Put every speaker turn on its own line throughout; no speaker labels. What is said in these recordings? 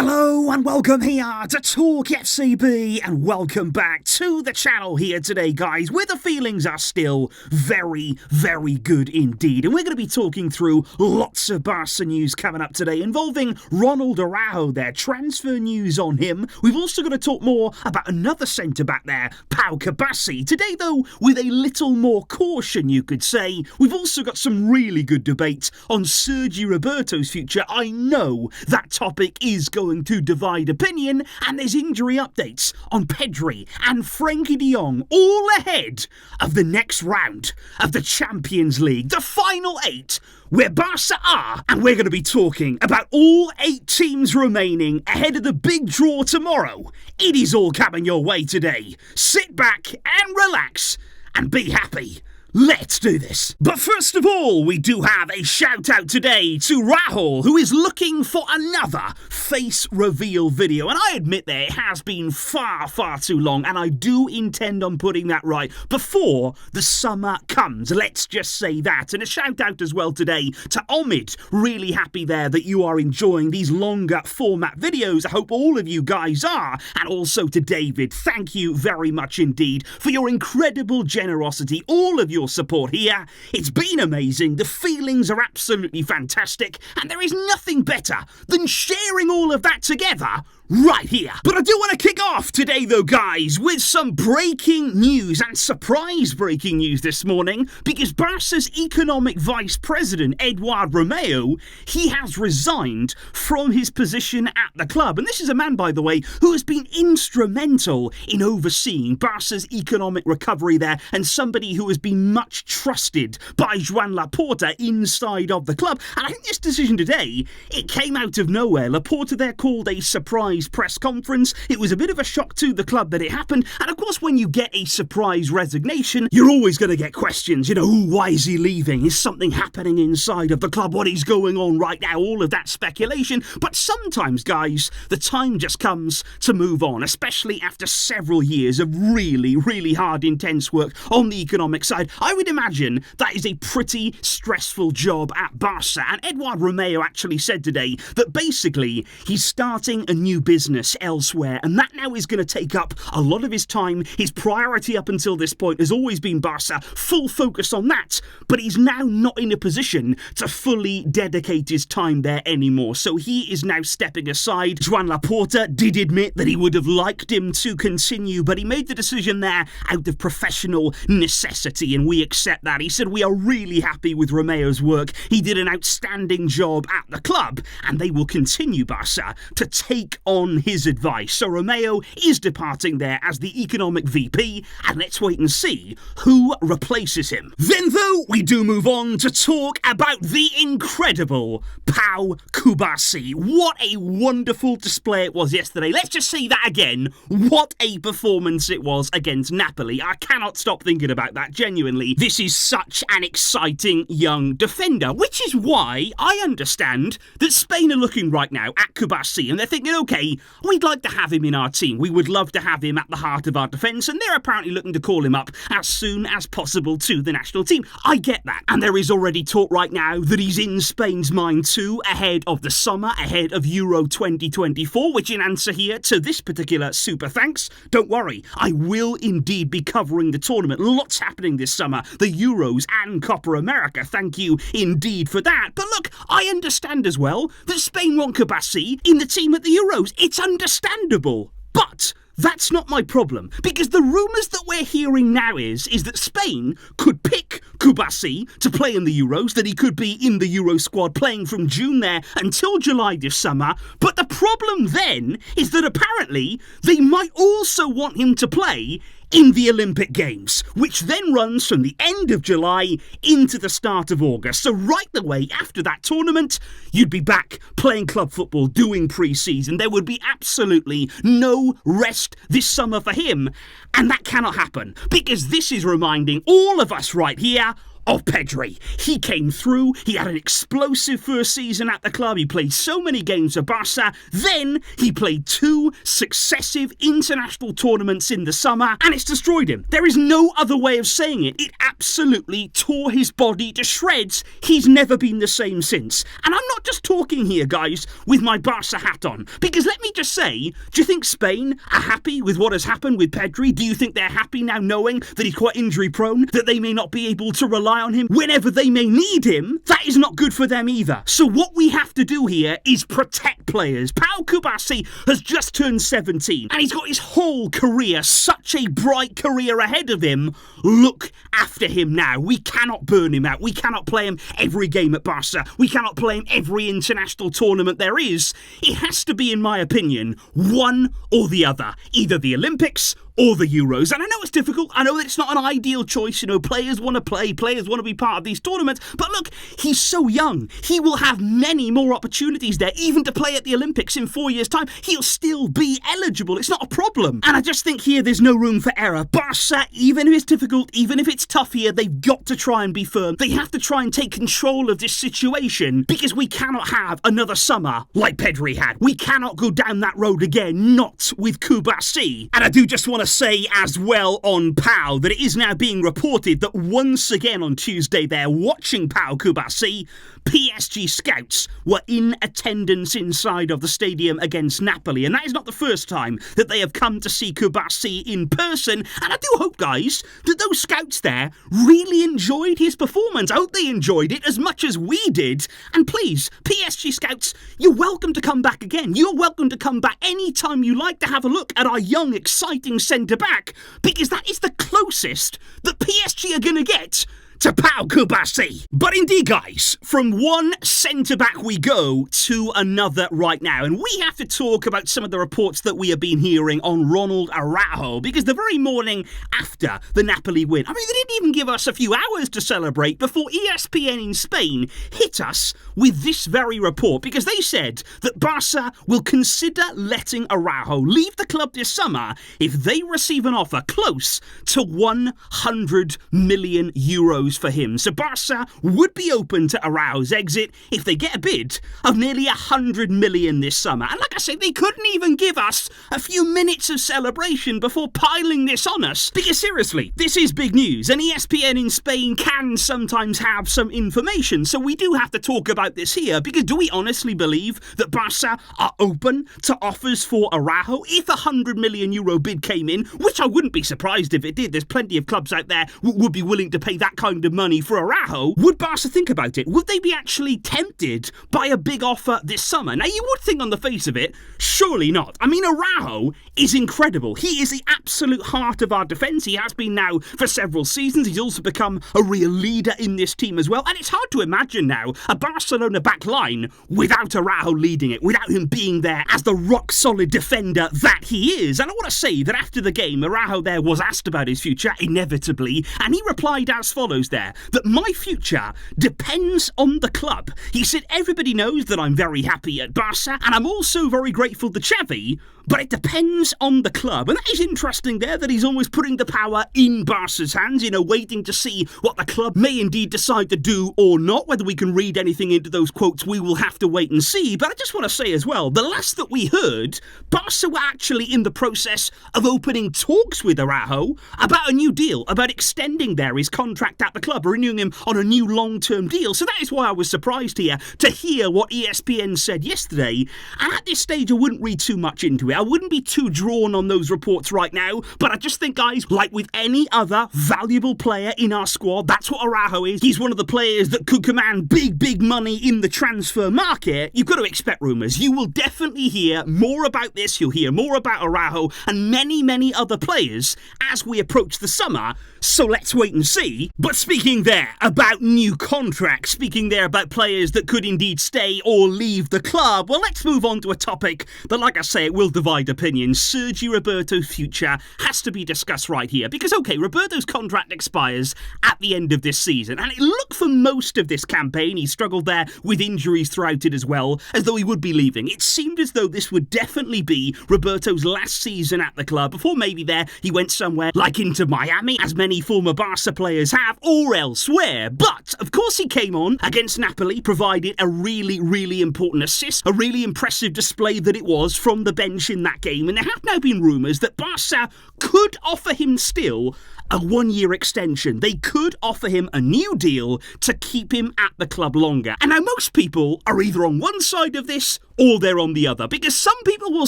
Hello and welcome here to TalkFCB and welcome back to the channel here today, guys, where the feelings are still very, very good indeed. And we're going to be talking through lots of Barça news coming up today involving Ronald Araujo, their transfer news on him. We've also got to talk more about another centre-back there, Pau Cubarsi. Today, though, with a little more caution, you could say. We've also got some really good debates on Sergi Roberto's future. I know that topic is going to divide opinion, and there's injury updates on Pedri and Frenkie de Jong, all ahead of the next round of the Champions League, the final 8, where Barca are, and we're going to be talking about all 8 teams remaining ahead of the big draw tomorrow. It is all coming your way today. Sit back and relax and be happy. Let's do this. But first of all, we do have a shout out today to Rahul, who is looking for another face reveal video. And I admit there, it has been far, far too long, and I do intend on putting that right before the summer comes. Let's just say that. And a shout out as well today to Omid. Really happy there that you are enjoying these longer format videos. I hope all of you guys are. And also to David, thank you very much indeed for your incredible generosity. All of your support here. It's been amazing. The feelings are absolutely fantastic, and there is nothing better than sharing all of that together right here. But I do want to kick off today though, guys, with some breaking news, and surprise breaking news this morning, because Barca's economic vice president, Eduard Romeo, he has resigned from his position at the club. And this is a man, by the way, who has been instrumental in overseeing Barca's economic recovery there, and somebody who has been much trusted by Joan Laporta inside of the club. And I think this decision today, it came out of nowhere. Laporta there called a surprise press conference. It was a bit of a shock to the club that it happened. And of course, when you get a surprise resignation, you're always going to get questions. You know, why is he leaving? Is something happening inside of the club? What is going on right now? All of that speculation. But sometimes, guys, the time just comes to move on, especially after several years of really, really hard, intense work on the economic side. I would imagine that is a pretty stressful job at Barca. And Eduard Romeo actually said today that basically he's starting a new business elsewhere, and that now is going to take up a lot of his time. His priority up until this point has always been Barca, full focus on that, but he's now not in a position to fully dedicate his time there anymore. So he is now stepping aside. Joan Laporta did admit that he would have liked him to continue, but he made the decision there out of professional necessity, and we accept that. He said, we are really happy with Romeo's work. He did an outstanding job at the club, and they will continue, Barca, to take on his advice. So Romeo is departing there as the economic VP, and let's wait and see who replaces him. Then, though, we do move on to talk about the incredible Pau Cubarsi. What a wonderful display it was yesterday. Let's just say that again. What a performance it was against Napoli. I cannot stop thinking about that, genuinely. This is such an exciting young defender, which is why I understand that Spain are looking right now at Cubarsi, and they're thinking, okay, we'd like to have him in our team. We would love to have him at the heart of our defence, and they're apparently looking to call him up as soon as possible to the national team. I get that. And there is already talk right now that he's in Spain's mind too, ahead of the summer, ahead of Euro 2024, which in answer here to this particular super thanks, don't worry, I will indeed be covering the tournament. Lots happening this summer, the Euros and Copa America. Thank you indeed for that. But look, I understand as well that Spain want Cubarsi in the team at the Euros. It's understandable. But that's not my problem, because the rumours that we're hearing now is that Spain could pick Cubarsi to play in the Euros, that he could be in the Euro squad playing from June there until July this summer. But the problem then is that apparently they might also want him to play in the Olympic Games, which then runs from the end of July into the start of August. So right the way after that tournament, you'd be back playing club football, doing pre-season. There would be absolutely no rest this summer for him. And that cannot happen, because this is reminding all of us right here of Pedri. He came through, he had an explosive first season at the club, he played so many games for Barça, then he played 2 successive international tournaments in the summer, and it's destroyed him. There is no other way of saying it. It absolutely tore his body to shreds. He's never been the same since. And I'm not just talking here, guys, with my Barça hat on, because let me just say, do you think Spain are happy with what has happened with Pedri? Do you think they're happy now knowing that he's quite injury prone, that they may not be able to rely on him whenever they may need him? That is not good for them either. So what we have to do here is protect players. Pau Cubarsi has just turned 17 and he's got his whole career, such a bright career ahead of him. Look after him now. We cannot burn him out. We cannot play him every game at Barca. We cannot play him every international tournament there is. It has to be, in my opinion, one or the other. Either the Olympics or the Euros. And I know it's difficult. I know that it's not an ideal choice. You know, players want to play. Players want to be part of these tournaments. But look, he's so young. He will have many more opportunities there, even to play at the Olympics in 4 years' time. He'll still be eligible. It's not a problem. And I just think here there's no room for error. Barca, even if it's difficult, even if it's tough here, they've got to try and be firm. They have to try and take control of this situation, because we cannot have another summer like Pedri had. We cannot go down that road again, not with Cubarsi. And I do just want to say as well on Pau that it is now being reported that once again on Tuesday they're watching Pau Cubarsi. PSG scouts were in attendance inside of the stadium against Napoli, and that is not the first time that they have come to see Cubarsi in person. And I do hope, guys, that those scouts there really enjoyed his performance. I hope they enjoyed it as much as we did. And please, PSG scouts, you're welcome to come back again. You're welcome to come back anytime you like to have a look at our young, exciting centre-back, because that is the closest that PSG are going to get to Pau Cubarsi. But indeed, guys, from one centre-back we go to another right now. And we have to talk about some of the reports that we have been hearing on Ronald Araujo, because the very morning after the Napoli win, I mean, they didn't even give us a few hours to celebrate before ESPN in Spain hit us with this very report, because they said that Barca will consider letting Araujo leave the club this summer if they receive an offer close to 100 million euros for him. So Barca would be open to Araujo's exit if they get a bid of nearly 100 million this summer. And like I said, they couldn't even give us a few minutes of celebration before piling this on us. Because seriously, this is big news, and ESPN in Spain can sometimes have some information. So we do have to talk about this here, because do we honestly believe that Barca are open to offers for Araujo if a 100 million euro bid came in, which I wouldn't be surprised if it did. There's plenty of clubs out there who would be willing to pay that kind of money for Araujo. Would Barca think about it? Would they be actually tempted by a big offer this summer? Now, you would think on the face of it, surely not. I mean, Araujo is incredible. He is the absolute heart of our defence. He has been now for several seasons. He's also become a real leader in this team as well. And it's hard to imagine now a Barcelona back line without Araujo leading it, without him being there as the rock-solid defender that he is. And I want to say that after the game, Araujo there was asked about his future, inevitably, and he replied as follows there, that my future depends on the club. He said, everybody knows that I'm very happy at Barca, and I'm also very grateful to Xavi, but it depends on the club. And that is interesting there, that he's almost putting the power in Barca's hands, you know, waiting to see what the club may indeed decide to do or not. Whether we can read anything into those quotes, we will have to wait and see. But I just want to say as well, the last that we heard, Barca were actually in the process of opening talks with Araujo about a new deal, about extending his contract at the club, renewing him on a new long-term deal. So that is why I was surprised here to hear what ESPN said yesterday. And at this stage, I wouldn't read too much into it. I wouldn't be too drawn on those reports right now, but I just think, guys, like with any other valuable player in our squad, that's what Araujo is. He's one of the players that could command big money in the transfer market. You've got to expect rumours. You will definitely hear more about this. You'll hear more about Araujo and many other players as we approach the summer. So let's wait and see. But speaking there about new contracts, speaking there about players that could indeed stay or leave the club, well, let's move on to a topic that, like I say, it will divide opinions. Sergi Roberto's future has to be discussed right here, because, okay, Roberto's contract expires at the end of this season, and it looked for most of this campaign, he struggled there with injuries throughout it as well, as though he would be leaving. It seemed as though this would definitely be Roberto's last season at the club, before maybe there he went somewhere like into Miami, as many former Barca players have, or elsewhere. But, of course, he came on against Napoli, provided a really, really important assist, a really impressive display that it was from the bench in that game. And there have now been rumours that Barca could offer him still a one-year extension. They could offer him a new deal to keep him at the club longer. And now most people are either on one side of this or they're on the other, because some people will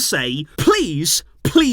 say, please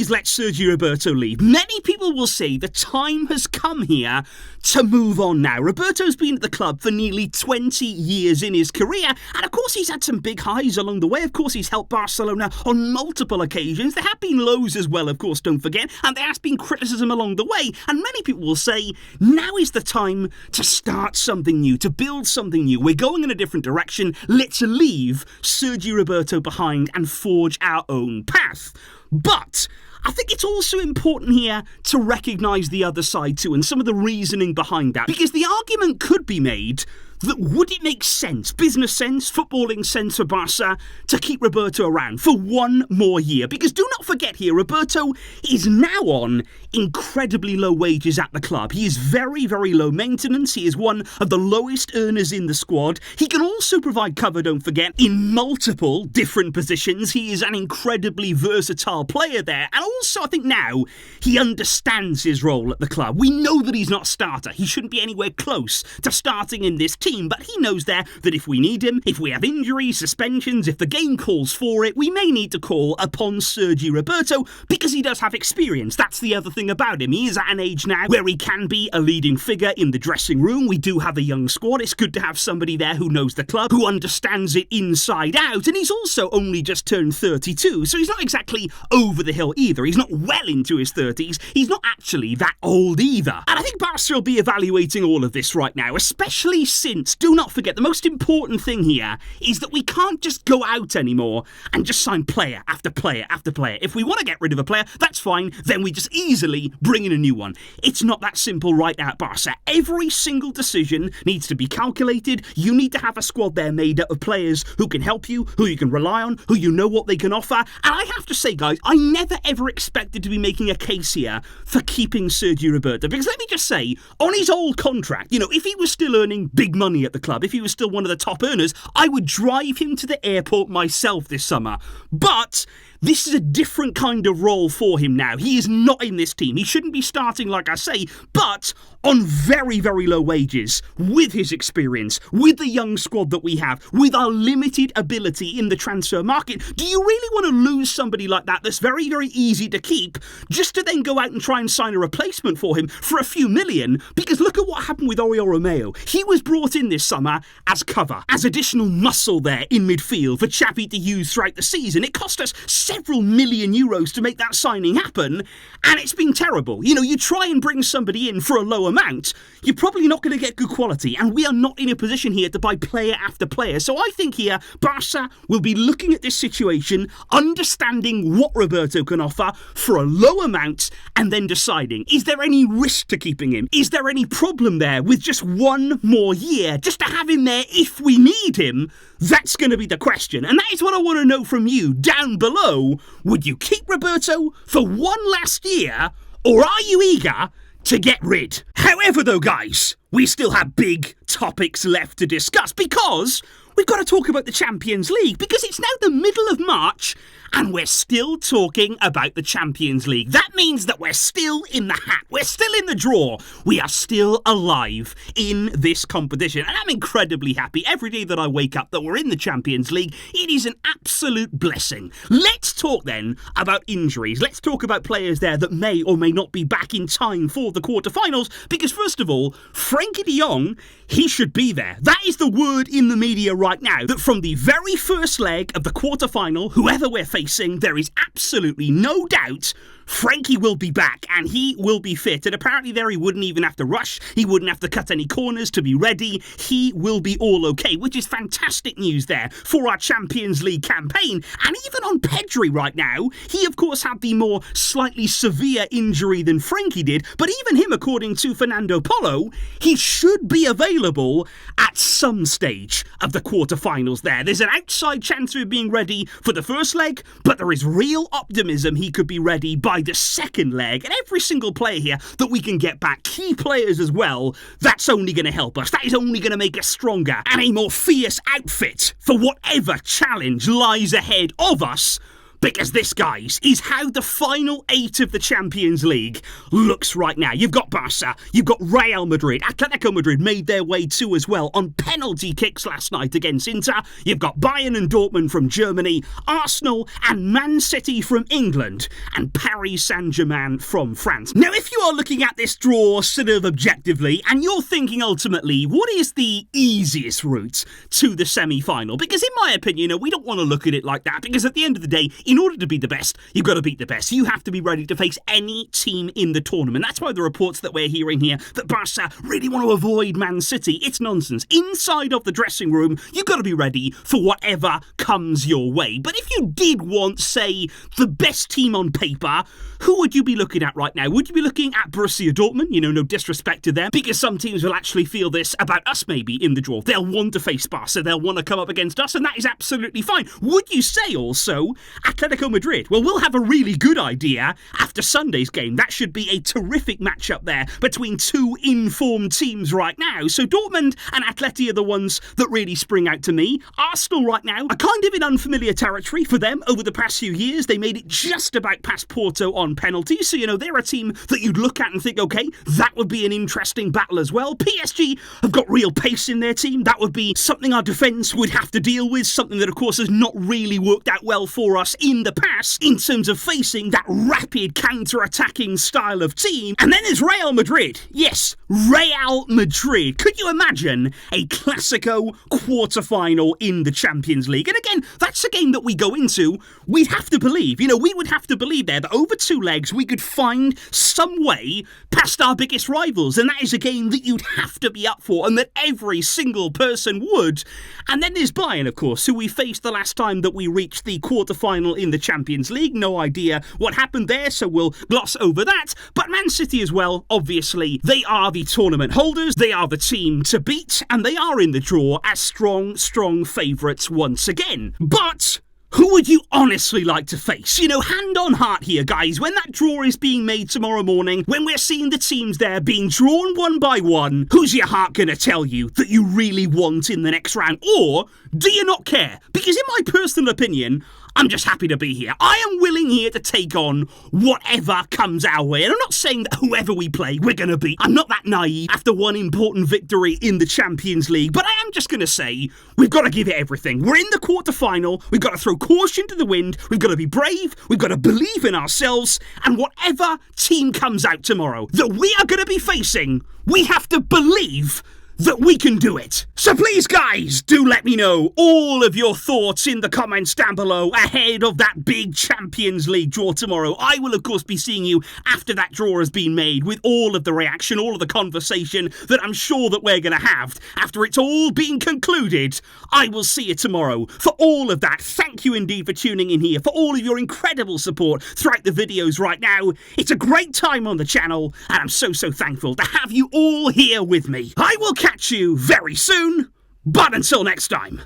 let Sergi Roberto leave. Many people will say the time has come here to move on now. Roberto's been at the club for nearly 20 years in his career, and of course he's had some big highs along the way. Of course he's helped Barcelona on multiple occasions. There have been lows as well, of course, don't forget, and there has been criticism along the way, and many people will say now is the time to start something new, to build something new. We're going in a different direction. Let's leave Sergi Roberto behind and forge our own path. But I think it's also important here to recognise the other side too, and some of the reasoning behind that. Because the argument could be made that would it make sense, business sense, footballing sense for Barca to keep Roberto around for one more year? Because do not forget here, Roberto is now on incredibly low wages at the club. He is very, very low maintenance. He is one of the lowest earners in the squad. He can also provide cover, don't forget, in multiple different positions. He is an incredibly versatile player there. And also, I think now, he understands his role at the club. We know that he's not a starter. He shouldn't be anywhere close to starting in this team, but he knows there that if we need him, if we have injuries, suspensions, if the game calls for it, we may need to call upon Sergi Roberto because he does have experience. That's the other thing about him. He is at an age now where he can be a leading figure in the dressing room. We do have a young squad. It's good to have somebody there who knows the club, who understands it inside out, and he's also only just turned 32, so he's not exactly over the hill either. He's not well into his 30s. He's not actually that old either. And I think Barca will be evaluating all of this right now, especially since, do not forget, the most important thing here is that we can't just go out anymore and just sign player after player after player. If we want to get rid of a player, that's fine, then we just easily bring in a new one. It's not that simple right now at Barca. Every single decision needs to be calculated. You need to have a squad there made up of players who can help you, who you can rely on, who you know what they can offer. And I have to say, guys, I never ever expected to be making a case here for keeping Sergi Roberto, because let me just say, on his old contract, if he was still earning big money at the club, if he was still one of the top earners, I would drive him to the airport myself this summer. But this is a different kind of role for him now. He is not in this team. He shouldn't be starting, like I say, but on very, very low wages, with his experience, with the young squad that we have, with our limited ability in the transfer market. Do you really want to lose somebody like that that's very, very easy to keep, just to then go out and try and sign a replacement for him for a few million? Because look at what happened with Oriol Romeo. He was brought in this summer as cover, as additional muscle there in midfield for Xavi to use throughout the season. It cost us several million euros to make that signing happen, and it's been terrible. You try and bring somebody in for a low amount, you're probably not going to get good quality, and we are not in a position here to buy player after player. So I think here, Barca will be looking at this situation, understanding what Roberto can offer for a low amount, and then deciding, is there any risk to keeping him? Is there any problem there with just one more year, just to have him there if we need him? That's going to be the question, and that is what I want to know from you down below. Would you keep Roberto for one last year, or are you eager to get rid? However though, guys, we still have big topics left to discuss, because we've got to talk about the Champions League, because it's now the middle of March and we're still talking about the Champions League. That means that we're still in the hat. We're still in the draw. We are still alive in this competition. And I'm incredibly happy every day that I wake up that we're in the Champions League. It is an absolute blessing. Let's talk then about injuries. Let's talk about players there that may or may not be back in time for the quarterfinals. Because first of all, Frenkie de Jong, he should be there. That is the word in the media right now, that from the very first leg of the quarterfinal, whoever we're facing, there is absolutely no doubt Frenkie will be back and he will be fit. And apparently there he wouldn't even have to rush. He wouldn't have to cut any corners to be ready. He will be all okay, which is fantastic news there for our Champions League campaign. And even on Pedri right now, he of course had the more slightly severe injury than Frenkie did. But even him, according to Fernando Polo, he should be available at some stage of the quarterfinals there. There's an outside chance of him being ready for the first leg, but there is real optimism he could be ready by by the second leg, and every single player here that we can get back, key players as well, that's only going to help us. That is only going to make us stronger and a more fierce outfit for whatever challenge lies ahead of us. Because this, guys, is how the final 8 of the Champions League looks right now. You've got Barça, you've got Real Madrid, Atletico Madrid made their way too as well on penalty kicks last night against Inter. You've got Bayern and Dortmund from Germany, Arsenal and Man City from England, and Paris Saint-Germain from France. Now, if you are looking at this draw sort of objectively, and you're thinking ultimately, what is the easiest route to the semi-final? Because in my opinion, we don't want to look at it like that, because at the end of the day, in order to be the best, you've got to beat the best. You have to be ready to face any team in the tournament. That's why the reports that we're hearing here that Barca really want to avoid Man City, it's nonsense. Inside of the dressing room, you've got to be ready for whatever comes your way. But if you did want, say, the best team on paper, who would you be looking at right now? Would you be looking at Borussia Dortmund? No disrespect to them, because some teams will actually feel this about us maybe in the draw. They'll want to face Barca, they'll want to come up against us, and that is absolutely fine. Would you say also Atletico Madrid? Well, we'll have a really good idea after Sunday's game. That should be a terrific matchup there between two informed teams right now. So Dortmund and Atleti are the ones that really spring out to me. Arsenal right now are kind of in unfamiliar territory for them over the past few years. They made it just about past Porto on penalties. So, they're a team that you'd look at and think, okay, that would be an interesting battle as well. PSG have got real pace in their team. That would be something our defence would have to deal with, something that, of course, has not really worked out well for us in the past in terms of facing that rapid counter-attacking style of team. And then there's Real Madrid. Yes, Real Madrid. Could you imagine a Clasico quarter-final in the Champions League? And again, that's a game that we go into, we'd have to believe, we would have to believe there that over 2 legs we could find some way past our biggest rivals, and that is a game that you'd have to be up for and that every single person would. And then there's Bayern, of course, who we faced the last time that we reached the quarter-final in the Champions League. No idea what happened there, so we'll gloss over that. But Man City as well, obviously, they are the tournament holders, they are the team to beat, and they are in the draw as strong favourites once again. But who would you honestly like to face? Hand on heart here, guys, when that draw is being made tomorrow morning, when we're seeing the teams there being drawn one by one, who's your heart going to tell you that you really want in the next round? Or do you not care? Because in my personal opinion, I'm just happy to be here. I am willing here to take on whatever comes our way. And I'm not saying that whoever we play, we're going to beat. I'm not that naive after one important victory in the Champions League. But I am just going to say, we've got to give it everything. We're in the quarter-final. We've got to throw caution to the wind. We've got to be brave. We've got to believe in ourselves. And whatever team comes out tomorrow that we are going to be facing, we have to believe that we can do it. So please, guys, do let me know all of your thoughts in the comments down below ahead of that big Champions League draw tomorrow. I will, of course, be seeing you after that draw has been made with all of the reaction, all of the conversation that I'm sure that we're going to have after it's all been concluded. I will see you tomorrow. For all of that, thank you indeed for tuning in here, for all of your incredible support throughout the videos right now. It's a great time on the channel, and I'm so thankful to have you all here with me. I will catch you very soon, but until next time,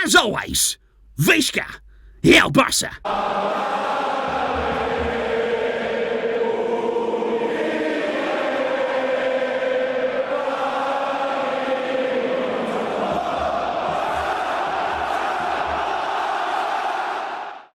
as always, Visca, El Barça.